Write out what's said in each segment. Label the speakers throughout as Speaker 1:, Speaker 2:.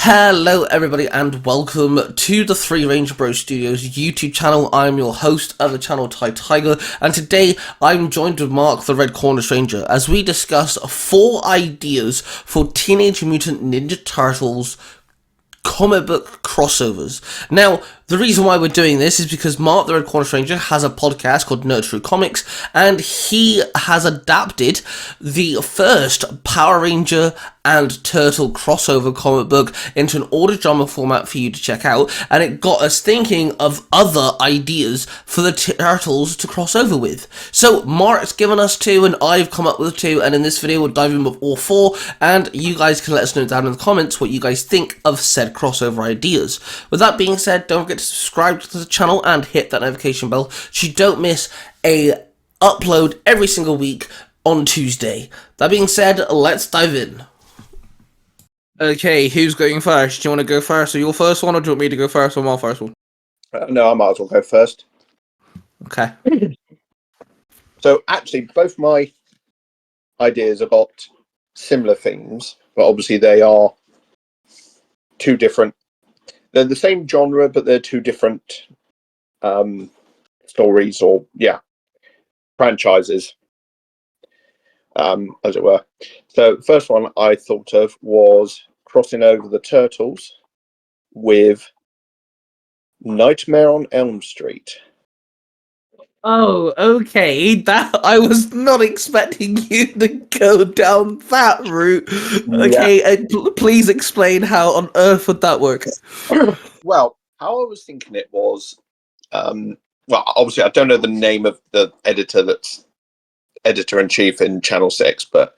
Speaker 1: Hello everybody and welcome to the Three Ranger Bros Studios YouTube channel. I'm your host of the channel, Tai Tiger, and today I'm joined with Mark the Red Corner Stranger as we discuss 4 ideas for Teenage Mutant Ninja Turtles comic book crossovers. Now, the reason why we're doing this is because Mark the Red Corner Stranger has a podcast called Nerd True Comics, and he has adapted the first Power Ranger and Turtle crossover comic book into an audio drama format for you to check out, and it got us thinking of other ideas for the Turtles to cross over with. So Mark's given us 2 and I've come up with 2, and in this video we'll dive in with all 4, and you guys can let us know down in the comments what you guys think of said crossover ideas. With that being said, don't forget to subscribe to the channel and hit that notification bell so you don't miss a upload every single week on Tuesday. That being said, let's dive in. Okay, who's going first? Do you want to go first? Are you first one, or do you want me to go first on my first one?
Speaker 2: No, I might as well go first.
Speaker 1: Okay.
Speaker 2: So actually, both my ideas have got similar themes, but obviously they are 2 different. They're the same genre, but they're 2 different stories, or franchises, as it were. So the first one I thought of was crossing over the Turtles with Nightmare on Elm Street.
Speaker 1: Oh, okay. That I was not expecting you to go down that route. Okay, please explain how on earth would that work?
Speaker 2: Well, how I was thinking it was, well, obviously I don't know the name of the editor that's editor-in-chief in Channel 6, but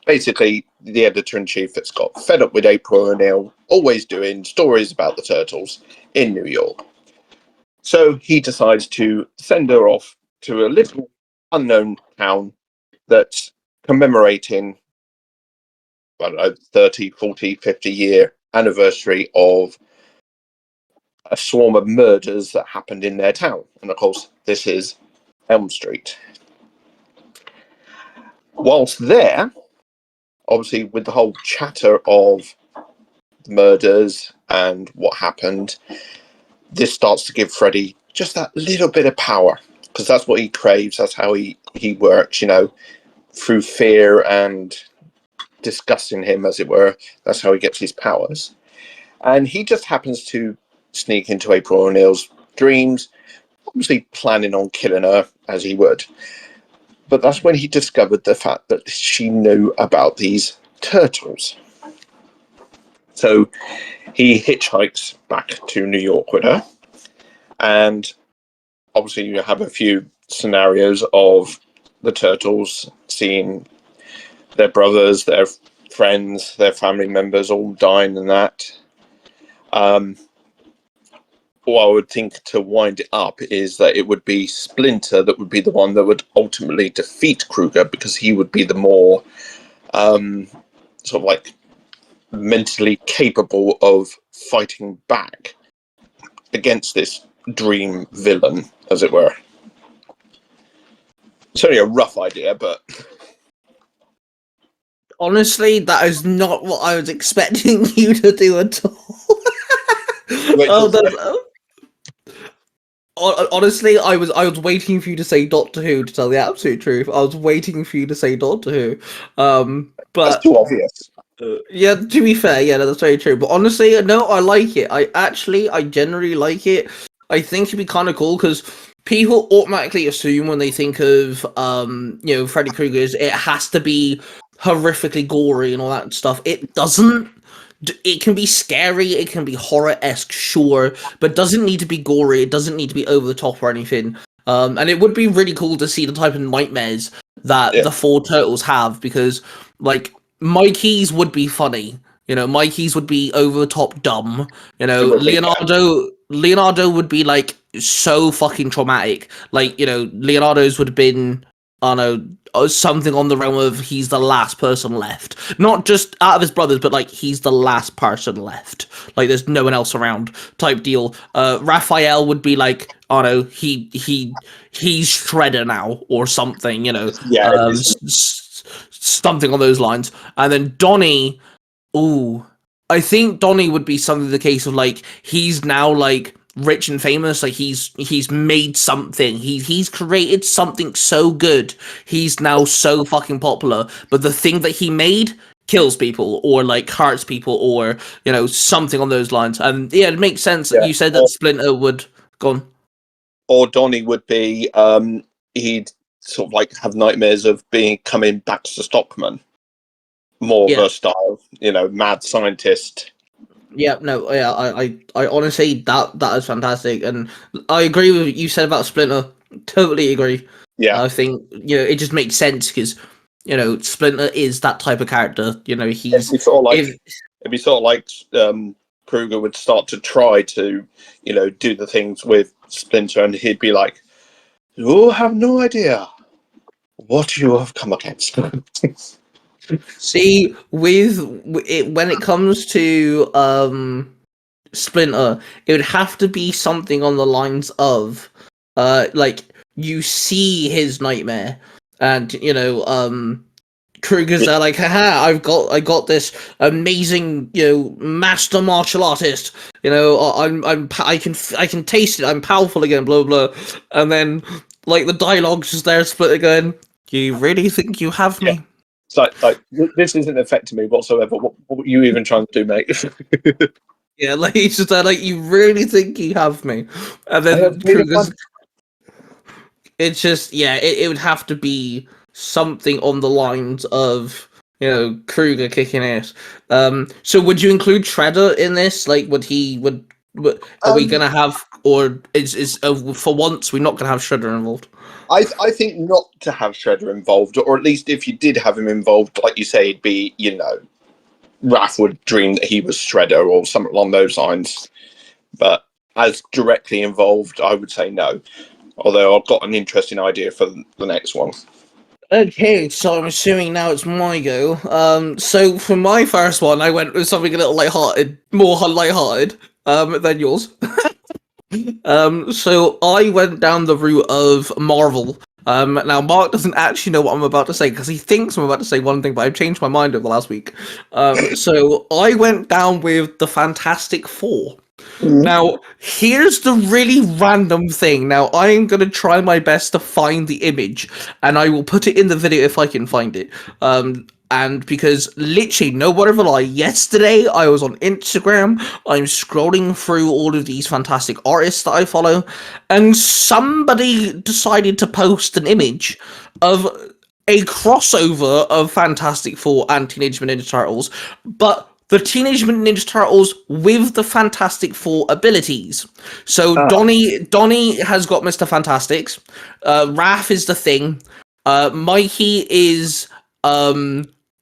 Speaker 2: basically the editor-in-chief that's got fed up with April O'Neil always doing stories about the Turtles in New York. So he decides to send her off to a little unknown town that's commemorating, I don't know, 30, 40, 50-year anniversary of a swarm of murders that happened in their town. And of course, this is Elm Street. Whilst there, obviously with the whole chatter of the murders and what happened, this starts to give Freddy just that little bit of power, because that's what he craves. That's how he works, through fear and disgusting him, as it were. That's how he gets his powers. And he just happens to sneak into April O'Neil's dreams, obviously planning on killing her, as he would. But that's when he discovered the fact that she knew about these turtles. So he hitchhikes back to New York with her. And obviously you have a few scenarios of the turtles seeing their brothers, their friends, their family members all dying and that. What I would think to wind it up is that it would be Splinter that would be the one that would ultimately defeat Kruger, because he would be the more sort of like mentally capable of fighting back against this dream villain, as it were. It's only a rough idea, but
Speaker 1: Honestly, that is not what I was expecting you to do at all. Honestly, I was waiting for you to say Doctor Who, to tell the absolute truth. I was waiting for you to say Doctor Who. But
Speaker 2: that's too obvious.
Speaker 1: Yeah, to be fair, yeah, that's very true. But honestly, no, I like it. I generally like it. I think it'd be kind of cool because people automatically assume when they think of Freddy Krueger's, it has to be horrifically gory and all that stuff. It doesn't. It can be scary, it can be horror-esque, sure, but it doesn't need to be gory, it doesn't need to be over the top or anything. And it would be really cool to see the type of nightmares that the 4 turtles have, because, like, Mikey's would be funny. Mikey's would be over the top dumb. Leonardo would be, like, so fucking traumatic. Like, Leonardo's would have been, I don't know, something on the realm of he's the last person left. Not just out of his brothers, but, like, he's the last person left. Like, there's no one else around type deal. Raphael would be, like, I don't know, he's Shredder now, or something, something on those lines. And then Donnie, ooh, I think Donnie would be something the case of like he's now like rich and famous, like he's made something. He's created something so good. He's now so fucking popular, but the thing that he made kills people or like hurts people or something on those lines. And yeah, it makes sense that
Speaker 2: Yeah.
Speaker 1: you said that Splinter would go on.
Speaker 2: Or Donnie would be he'd sort of like have nightmares of coming back to Stockman, more
Speaker 1: Yeah.
Speaker 2: versatile, mad scientist.
Speaker 1: Yeah, no, yeah, I honestly that is fantastic, and I agree with what you said about Splinter. Totally agree.
Speaker 2: Yeah,
Speaker 1: I think it just makes sense because Splinter is that type of character.
Speaker 2: it'd
Speaker 1: He's
Speaker 2: be sort of like
Speaker 1: if
Speaker 2: Kruger would start to try to do the things with Splinter, and he'd be like, "You have no idea what you have come against."
Speaker 1: see with it when it comes to Splinter, it would have to be something on the lines of like you see his nightmare, and Kruger's there like, haha, I got this amazing, master martial artist. I can taste it. I'm powerful again. Blah blah. And then like the dialogue's just there, split again. You really think you have
Speaker 2: Yeah.
Speaker 1: me?
Speaker 2: It's like this isn't affecting me whatsoever. What are you even trying to do, mate?
Speaker 1: Yeah, like he's just there like, you really think you have me? And then Kruger's. It's just it would have to be something on the lines of Kruger kicking ass. So would you include Shredder in this? Like, would are we gonna have, or is for once we're not gonna have Shredder involved?
Speaker 2: I think not to have Shredder involved, or at least if you did have him involved, like you say, it'd be Raph would dream that he was Shredder or something along those lines. But as directly involved, I would say no. Although I've got an interesting idea for the next one.
Speaker 1: Okay, so I'm assuming now it's my go. So for my first one, I went with something a little lighthearted, more lighthearted, than yours. So I went down the route of Marvel. Now Mark doesn't actually know what I'm about to say because he thinks I'm about to say one thing, but I've changed my mind over the last week. So I went down with the Fantastic Four. Now, here's the really random thing. Now, I'm going to try my best to find the image, and I will put it in the video if I can find it. And because literally, no word of a lie, yesterday I was on Instagram, I'm scrolling through all of these fantastic artists that I follow, and somebody decided to post an image of a crossover of Fantastic Four and Teenage Mutant Ninja Turtles, but the Teenage Mutant Ninja Turtles with the Fantastic Four abilities. So Donnie has got Mr. Fantastics. Raph is the Thing. Mikey is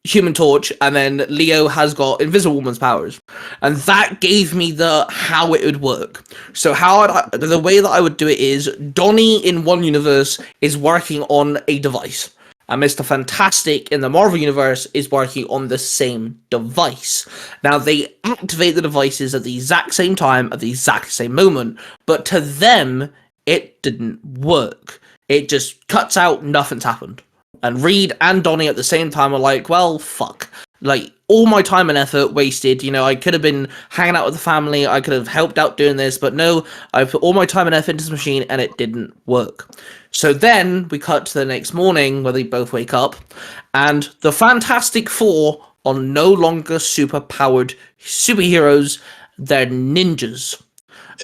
Speaker 1: Human Torch, and then Leo has got Invisible Woman's powers, and that gave me the how it would work. So the way that I would do it is Donnie in one universe is working on a device, and Mr. Fantastic in the Marvel Universe is working on the same device. Now, they activate the devices at the exact same time, at the exact same moment, but to them, it didn't work. It just cuts out, nothing's happened. And Reed and Donnie at the same time are like, well, fuck. Like, all my time and effort wasted. I could have been hanging out with the family. I could have helped out doing this. But no, I put all my time and effort into this machine and it didn't work. So then we cut to the next morning where they both wake up. And the Fantastic Four are no longer super-powered superheroes. They're ninjas.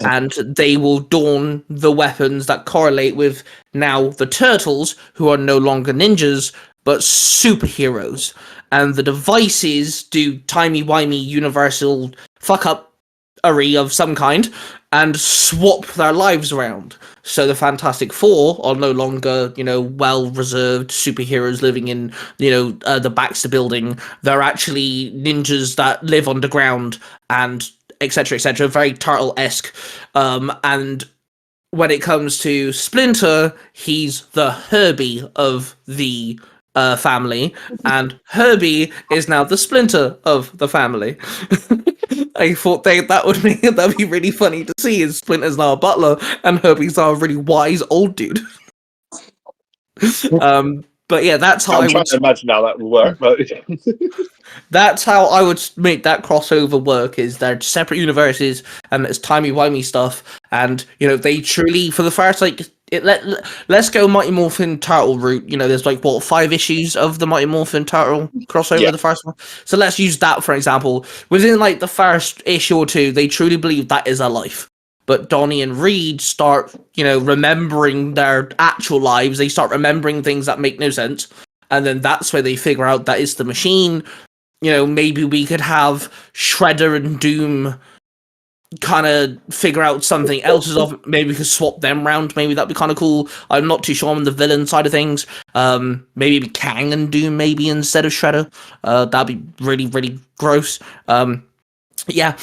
Speaker 1: And they will don the weapons that correlate with now the Turtles, who are no longer ninjas, but superheroes. And the devices do timey-wimey universal fuck-up-ery of some kind, and swap their lives around. So the Fantastic Four are no longer, well-reserved superheroes living in, the Baxter building. They're actually ninjas that live underground and etc., etc., very turtle-esque. And when it comes to Splinter, he's the Herbie of the family, and Herbie is now the Splinter of the family. I thought that'd be really funny to see. Is Splinter's now a butler, and Herbie's now a really wise old dude. But yeah, that's how
Speaker 2: I'm
Speaker 1: I
Speaker 2: trying
Speaker 1: would.
Speaker 2: to imagine how that would work. But
Speaker 1: That's how I would make that crossover work. Is they're separate universes, and it's timey-wimey stuff, and they truly for the first let's go Mighty Morphin Turtle route. There's like what 5 issues of the Mighty Morphin Turtle crossover,
Speaker 2: Yeah.
Speaker 1: the first one. So let's use that for example. Within like the first issue or two, they truly believe that is a life. But Donnie and Reed start, remembering their actual lives. They start remembering things that make no sense. And then that's where they figure out that it's the machine. Maybe we could have Shredder and Doom kind of figure out something else is off. Maybe we could swap them round. Maybe that'd be kind of cool. I'm not too sure on the villain side of things. Maybe Kang and Doom maybe instead of Shredder. That'd be really, really gross. Yeah.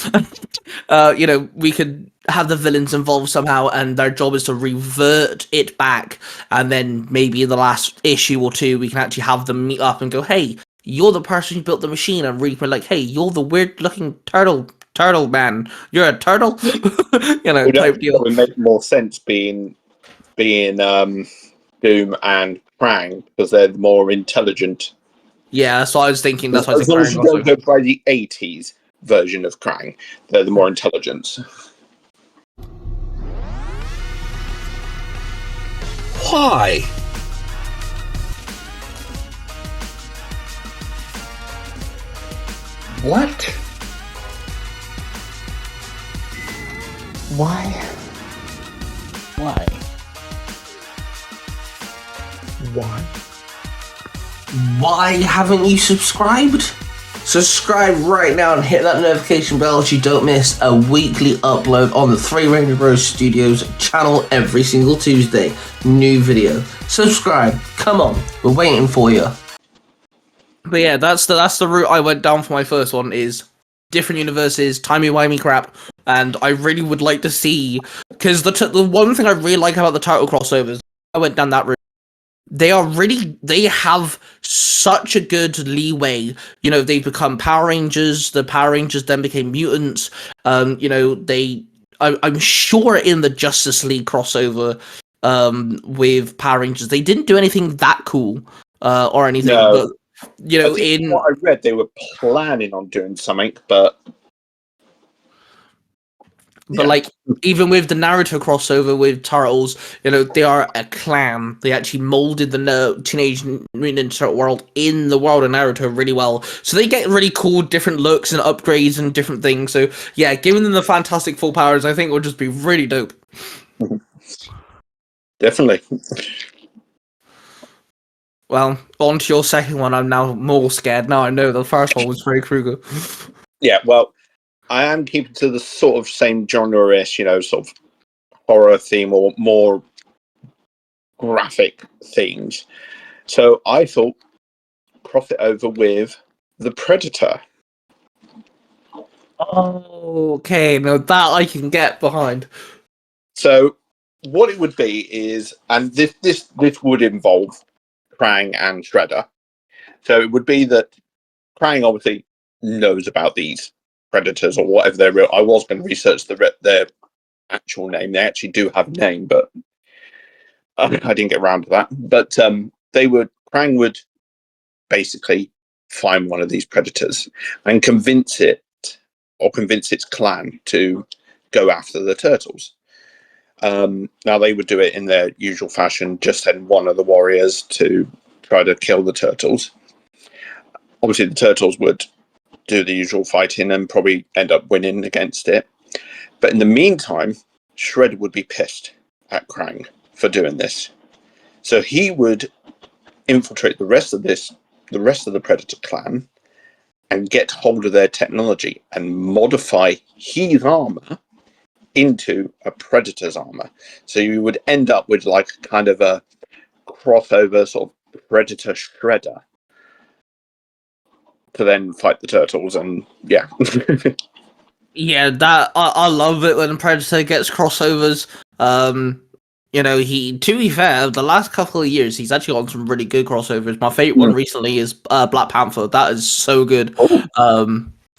Speaker 1: We could have the villains involved somehow, and their job is to revert it back, and then maybe in the last issue or two, we can actually have them meet up and go, "Hey, you're the person who built the machine," and Reaper like, "Hey, you're the weird-looking turtle man. You're a turtle," type deal.
Speaker 2: It would make more sense being Doom and Krang because they're more intelligent.
Speaker 1: Yeah, so I was thinking that's why I
Speaker 2: As long as
Speaker 1: think
Speaker 2: you don't go by the 80s version of Krang, they're the more intelligent.
Speaker 3: Why?
Speaker 4: What? Why?
Speaker 3: Why?
Speaker 4: Why?
Speaker 1: Why haven't you subscribed? Subscribe right now and hit that notification bell so you don't miss a weekly upload on the Three Ranger Bros Studios channel every single Tuesday. New video. Subscribe. Come on, we're waiting for you. But yeah, that's the route I went down for my first one. Is different universes, timey-wimey crap, and I really would like to see, because the one thing I really like about the Turtle crossovers, I went down that route. They have such a good leeway. They become Power Rangers. The Power Rangers then became mutants. I'm sure in the Justice League crossover, with Power Rangers, they didn't do anything that cool, or anything.
Speaker 2: No.
Speaker 1: But
Speaker 2: I think what I read, they were planning on doing something, but
Speaker 1: like even with the Naruto crossover with Turtles, they are a clan. They actually molded the Teenage Mutant Ninja Turtle world in the world of Naruto really well. So they get really cool different looks and upgrades and different things. So yeah, giving them the fantastic full powers, I think would just be really dope.
Speaker 2: Definitely.
Speaker 1: Well, on to your second one. I'm now more scared. Now I know the first one was Freddy Krueger.
Speaker 2: Yeah, well, I am keeping to the sort of same genre-ish, sort of horror theme or more graphic themes. So I thought cross it over with The Predator.
Speaker 1: Oh, okay. Now that I can get behind.
Speaker 2: So what it would be is, and this would involve Krang and Shredder. So it would be that Krang obviously knows about these predators or whatever they're real. I was going to research their actual name. They actually do have a name, but I didn't get around to that. But Krang would basically find one of these predators and convince its clan to go after the turtles. Now they would do it in their usual fashion, just send one of the warriors to try to kill the turtles. Obviously, the turtles would do the usual fighting and probably end up winning against it. But in the meantime, Shredder would be pissed at Krang for doing this. So he would infiltrate the rest of the Predator clan and get hold of their technology and modify his armor into a Predator's armor. So you would end up with like kind of a crossover sort of Predator Shredder to then fight the turtles, and yeah.
Speaker 1: Yeah, that I love it when Predator gets crossovers. He, to be fair, the last couple of years he's actually gotten some really good crossovers. My favorite one recently is Black Panther. That is so good.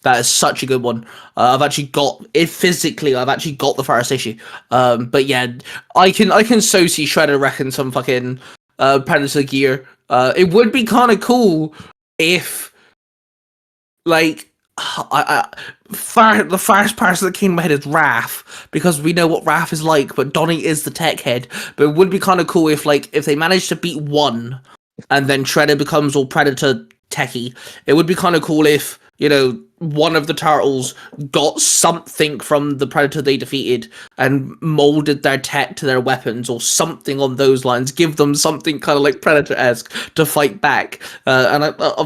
Speaker 1: That is such a good one. I've actually got it physically. I've actually got the first issue. But yeah, I can so see Shredder wrecking some fucking Predator gear. It would be kind of cool if like the first person that came to my head is Raph, because we know what Raph is like, but Donnie is the tech head. But it would be kind of cool if they managed to beat one, and then Shredder becomes all Predator techie. It would be kind of cool if, one of the turtles got something from the Predator they defeated and molded their tech to their weapons or something on those lines. Give them something kind of like Predator-esque to fight back. And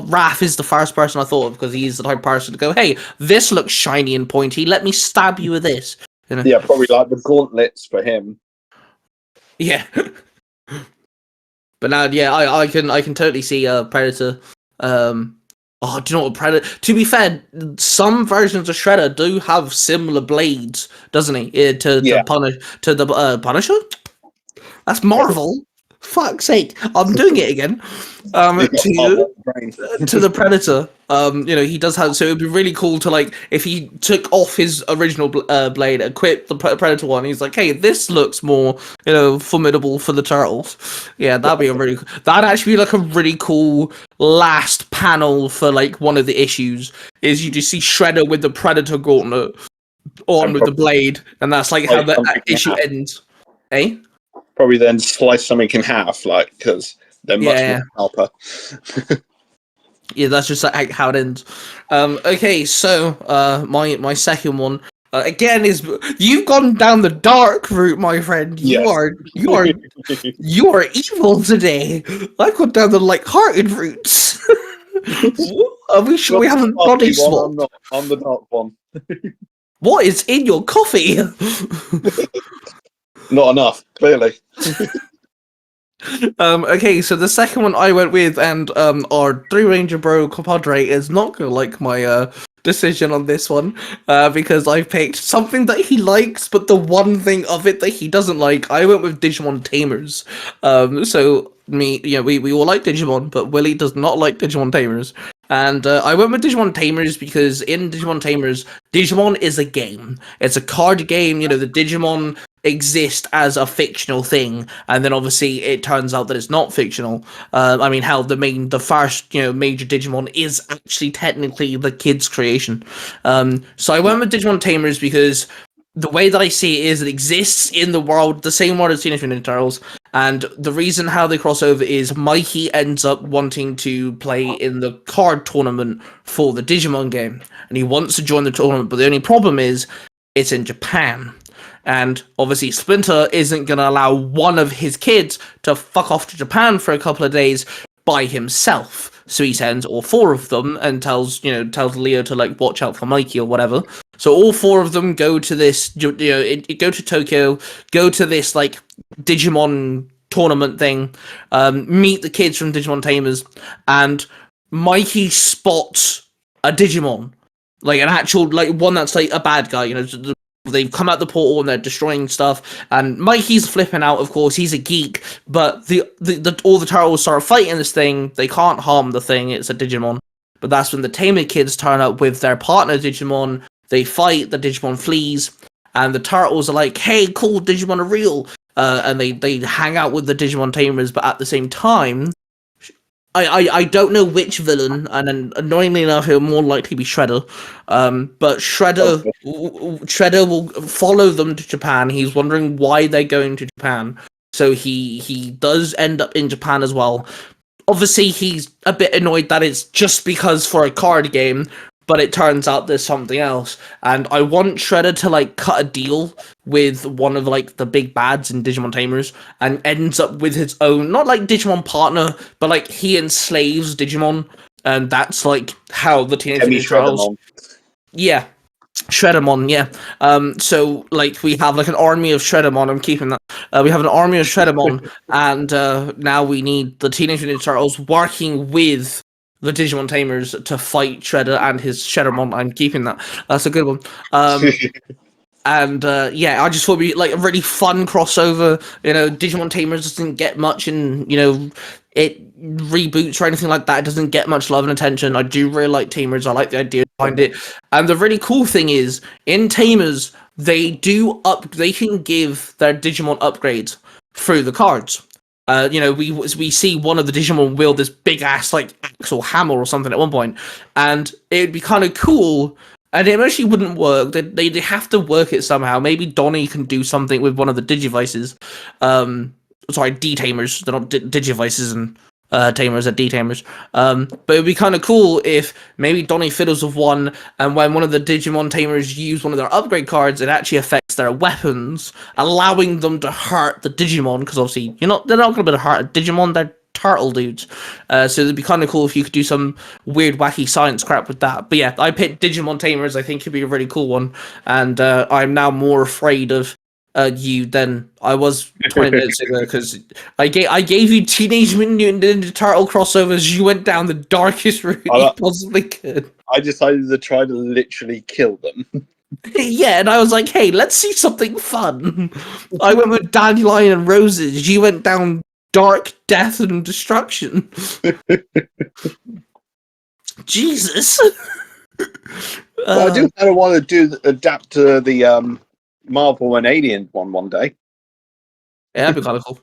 Speaker 1: Raph is the first person I thought of, because he's the type of person to go, hey, this looks shiny and pointy, let me stab you with this.
Speaker 2: Yeah, probably like the gauntlets for him.
Speaker 1: Yeah. But now, yeah, I can totally see Predator. Do you know what Predator? To be fair, some versions of Shredder do have similar blades, doesn't he? To the Punisher. That's Marvel. Fuck's sake, I'm doing it again. To the Predator. He does have. So it'd be really cool to, like, if he took off his original blade, equipped the Predator one. He's like, hey, this looks more, formidable for the turtles. Yeah, that'd be that'd actually be like a really cool last panel for like one of the issues. Is you just see Shredder with the Predator gauntlet on with the blade, and that's like how the issue ends. Eh?
Speaker 2: Probably then slice something in half, like, because they're much more helper.
Speaker 1: Yeah, that's just like how it ends. Okay, so my second one again is, you've gone down the dark route, my friend. You are evil today. I've gone down the light-hearted routes. Are we sure we haven't body swapped?
Speaker 2: I'm the dark one.
Speaker 1: What is in your coffee?
Speaker 2: Not enough, clearly.
Speaker 1: Okay, so the second one I went with, and our Three Ranger Bro compadre is not gonna like my decision on this one, because I picked something that he likes, but the one thing of it that he doesn't like. I went with Digimon Tamers. So we all like Digimon, but Willie does not like Digimon Tamers. And I went with Digimon Tamers because in Digimon Tamers, Digimon is a game. It's a card game. The Digimon exist as a fictional thing, and then obviously it turns out that it's not fictional. Hell, the first major Digimon is actually technically the kid's creation. So I went with Digimon Tamers because the way that I see it is it exists in the world, the same world as Teenage Mutant Ninja Turtles, and the reason how they cross over is Mikey ends up wanting to play in the card tournament for the Digimon game, and he wants to join the tournament, but the only problem is it's in Japan. And obviously Splinter isn't going to allow one of his kids to fuck off to Japan for a couple of days by himself. So he sends all four of them and tells Leo to, like, watch out for Mikey or whatever. So all four of them go to this, go to Tokyo, go to this, like, Digimon tournament thing, meet the kids from Digimon Tamers, and Mikey spots a Digimon. Like, an actual, like, one that's, like, a bad guy, they've come out the portal and they're destroying stuff, and Mikey's flipping out. Of course, he's a geek, but all the turtles start fighting this thing. They can't harm the thing; it's a Digimon. But that's when the Tamer kids turn up with their partner Digimon. They fight. The Digimon flees, and the turtles are like, "Hey, cool, Digimon are real," and they hang out with the Digimon Tamers. But at the same time, I don't know which villain, and then annoyingly enough, it'll more likely be Shredder. But Shredder will follow them to Japan. He's wondering why they're going to Japan, so he does end up in Japan as well. Obviously, he's a bit annoyed that it's just because for a card game, but it turns out there's something else. And I want Shredder to, like, cut a deal with one of, like, the big bads in Digimon Tamers, and ends up with his own, not like Digimon partner, but like he enslaves Digimon, and that's like how the Teenage Mutant Ninja Turtles. Yeah, Shreddermon, yeah. So, like, we have like an army of Shreddermon. I'm keeping that. We have an army of Shreddermon, and now we need the Teenage Mutant Ninja Turtles working with the Digimon Tamers to fight Shredder and his Shreddermon. I'm keeping that. That's a good one. And I just thought it'd be like a really fun crossover. Digimon Tamers doesn't get much in, it reboots or anything like that. It doesn't get much love and attention. I do really like Tamers. I like the idea behind it. And the really cool thing is, in Tamers, they can give their Digimon upgrades through the cards. we see one of the Digimon wield this big ass like axe or hammer or something at one point, and it'd be kind of cool. And it actually wouldn't work. They have to work it somehow. Maybe Donnie can do something with one of the Digivices. Sorry, D-tamers. They're not Digivices, and tamers are D-tamers. But it'd be kind of cool if maybe Donnie fiddles with one, and when one of the Digimon tamers use one of their upgrade cards, it actually affects their weapons, allowing them to hurt the Digimon. Because obviously, they're not going to be able to hurt a Digimon. They're turtle dudes. So it'd be kind of cool if you could do some weird, wacky science crap with that. But yeah, I picked Digimon Tamers. I think it'd be a really cool one. And I'm now more afraid of you than I was 20 minutes ago, because I gave you Teenage Mutant Ninja Turtle crossovers. You went down the darkest route you possibly could.
Speaker 2: I decided to try to literally kill them.
Speaker 1: Yeah, and I was like, hey, let's see something fun. I went with Dandelion and Roses. You went down dark death and destruction. Jesus.
Speaker 2: Well, I do kind of want to adapt to the Marvel and Alien one day.
Speaker 1: Yeah, that'd be kind of cool.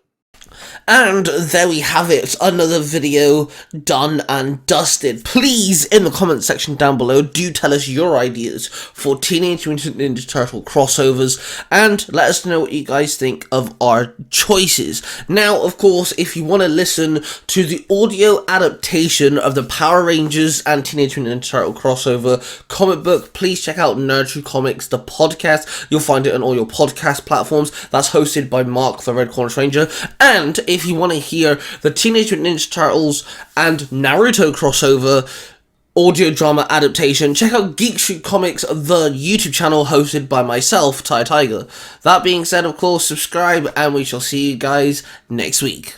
Speaker 1: And there we have it, another video done and dusted. Please, in the comment section down below, do tell us your ideas for Teenage Mutant Ninja Turtle crossovers, and let us know what you guys think of our choices. Now, of course, if you want to listen to the audio adaptation of the Power Rangers and Teenage Mutant Ninja Turtle crossover comic book, please check out Nerd True Comics, the podcast. You'll find it on all your podcast platforms. That's hosted by Mark, the Red Corner Stranger. And if you want to hear the Teenage Mutant Ninja Turtles and Naruto crossover audio drama adaptation, check out Geek Street Comics, the YouTube channel hosted by myself, Tai Tiger. That being said, of course, subscribe, and we shall see you guys next week.